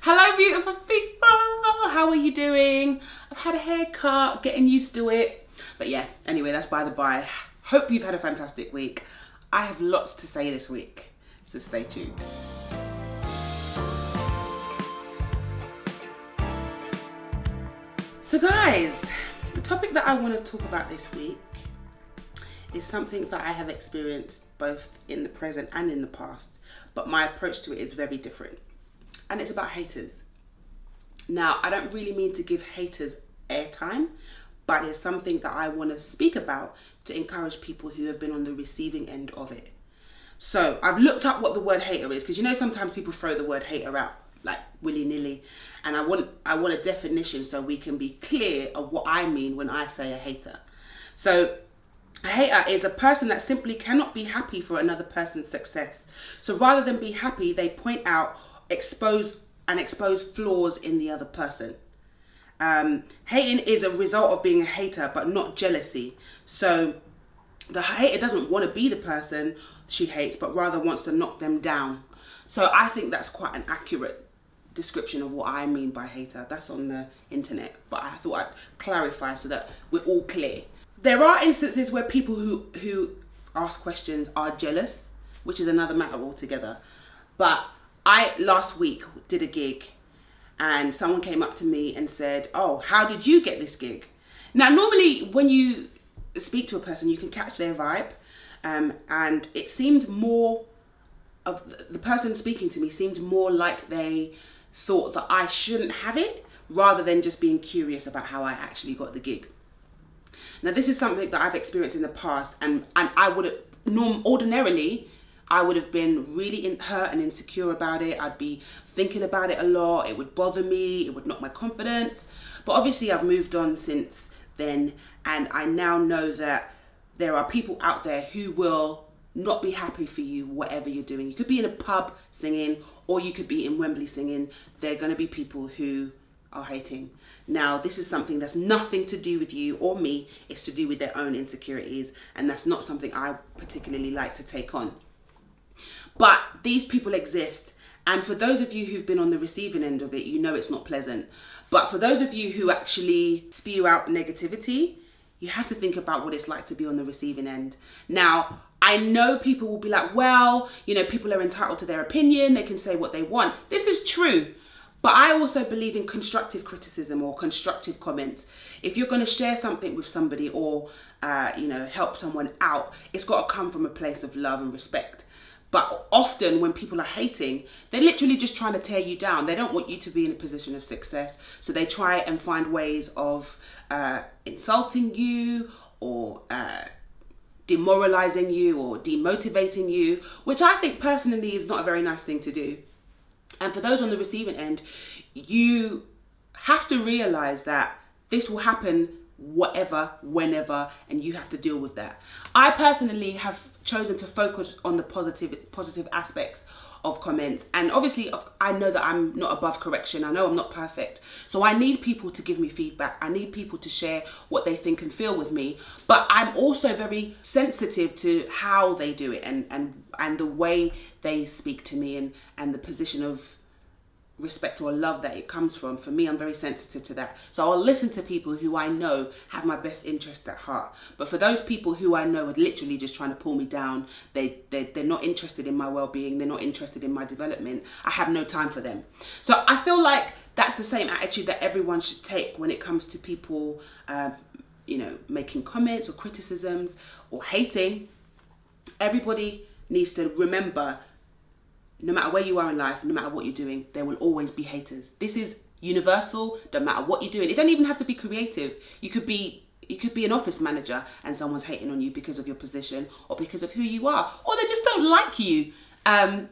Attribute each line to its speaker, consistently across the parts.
Speaker 1: Hello beautiful people, how are you doing? I've had a haircut, getting used to it. But yeah, anyway, that's by the by. Hope you've had a fantastic week. I have lots to say this week, so stay tuned. So guys, the topic that I want to talk about this week is something that I have experienced both in the present and in the past, but my approach to it is very different. And it's about haters. Now, I don't really mean to give haters airtime, but it's something that I want to speak about to encourage people who have been on the receiving end of it. So I've looked up what the word hater is, because you know sometimes people throw the word hater out like willy-nilly, and I want a definition so we can be clear of what I mean when I say a hater. So a hater is a person that simply cannot be happy for another person's success. So rather than be happy, they point out, expose flaws in the other person. Hating is a result of being a hater, but not jealousy. So the hater doesn't want to be the person she hates, but rather wants to knock them down. So I think that's quite an accurate description of what I mean by hater. That's on the internet, but I thought I'd clarify so that we're all clear. There are instances where people who ask questions are jealous, which is another matter altogether. But I last week did a gig and someone came up to me and said, "Oh, how did you get this gig?" Now, normally when you speak to a person, you can catch their vibe. And it seemed more of the person speaking to me seemed more like they thought that I shouldn't have it rather than just being curious about how I actually got the gig. Now, this is something that I've experienced in the past, and I would have ordinarily I would have been really hurt and insecure about it. I'd be thinking about it a lot. It would bother me. It would knock my confidence. But obviously I've moved on since then, and I now know that there are people out there who will not be happy for you, whatever you're doing. You could be in a pub singing, or you could be in Wembley singing. There are going to be people who are hating. Now, this is something that's nothing to do with you or me. It's to do with their own insecurities, and that's not something I particularly like to take on. But these people exist, and for those of you who've been on the receiving end of it, you know it's not pleasant. But for those of you who actually spew out negativity, you have to think about what it's like to be on the receiving end. Now, I know people will be like, well, you know, people are entitled to their opinion. They can say what they want. This is true. But I also believe in constructive criticism or constructive comments. If you're going to share something with somebody or, help someone out, it's got to come from a place of love and respect. But often when people are hating, they're literally just trying to tear you down. They don't want you to be in a position of success. So they try and find ways of insulting you or demoralizing you or demotivating you, which I think personally is not a very nice thing to do. And for those on the receiving end, you have to realize that this will happen whatever, whenever, and you have to deal with that. I personally have chosen to focus on the positive aspects of comments, and obviously I know that I'm not above correction. I know I'm not perfect, so I need people to give me feedback. I need people to share what they think and feel with me, but I'm also very sensitive to how they do it and the way they speak to me and the position of respect or love that it comes from. For me, I'm very sensitive to that. So I'll listen to people who I know have my best interests at heart. But for those people who I know are literally just trying to pull me down, they're not interested in my well-being, they're not interested in my development, I have no time for them. So I feel like that's the same attitude that everyone should take when it comes to people making comments or criticisms or hating. Everybody needs to remember, no matter where you are in life, no matter what you're doing, there will always be haters. This is universal, no matter what you're doing. It doesn't even have to be creative. You could be an office manager and someone's hating on you because of your position or because of who you are, or they just don't like you. And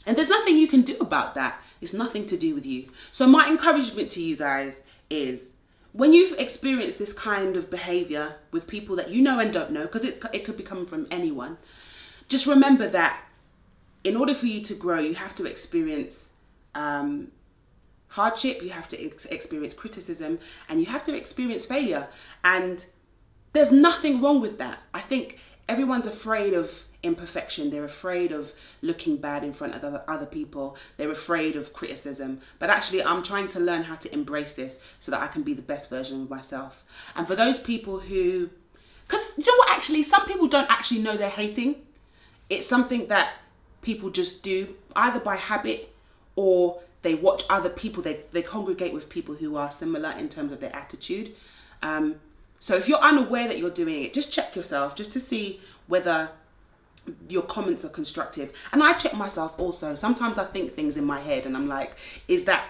Speaker 1: there's nothing you can do about that. It's nothing to do with you. So my encouragement to you guys is, when you've experienced this kind of behavior with people that you know and don't know, because it could be coming from anyone, just remember that in order for you to grow, you have to experience hardship, you have to experience criticism, and you have to experience failure. And there's nothing wrong with that. I think everyone's afraid of imperfection. They're afraid of looking bad in front of other people. They're afraid of criticism. But actually, I'm trying to learn how to embrace this so that I can be the best version of myself. And for those people who, because you know what, actually, some people don't actually know they're hating. It's something that people just do either by habit, or they watch other people, they congregate with people who are similar in terms of their attitude. So if you're unaware that you're doing it, just check yourself just to see whether your comments are constructive. And I check myself also. Sometimes I think things in my head and I'm like, is that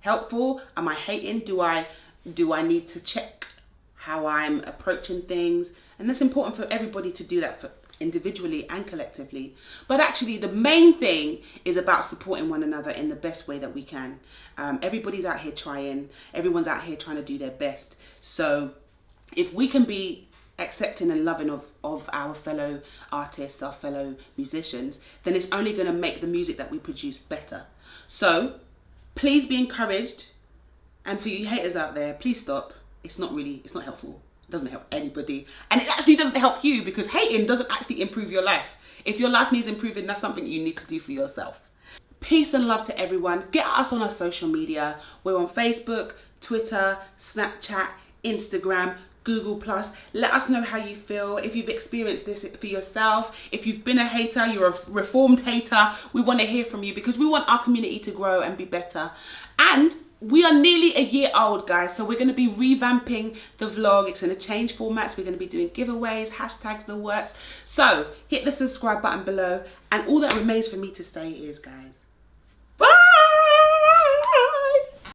Speaker 1: helpful? Am I hating? Do I need to check how I'm approaching things? And that's important for everybody to do that, for individually and collectively. But actually the main thing is about supporting one another in the best way that we can. Everybody's out here trying, everyone's out here trying to do their best. So if we can be accepting and loving of our fellow artists, our fellow musicians, then it's only going to make the music that we produce better. So please be encouraged, and for you haters out there, please stop. It's not helpful. It doesn't help anybody, and it actually doesn't help you, because hating doesn't actually improve your life. If your life needs improving, that's something you need to do for yourself. Peace and love to everyone. Get us on our social media. We're on Facebook, Twitter, Snapchat, Instagram, Google+. Let us know how you feel, if you've experienced this for yourself. If you've been a hater, you're a reformed hater, we want to hear from you, because we want our community to grow and be better. And we are nearly a year old, guys, so we're going to be revamping the vlog. It's going to change formats. We're going to be doing giveaways, hashtags, the works. So hit the subscribe button below, and all that remains for me to say is, guys,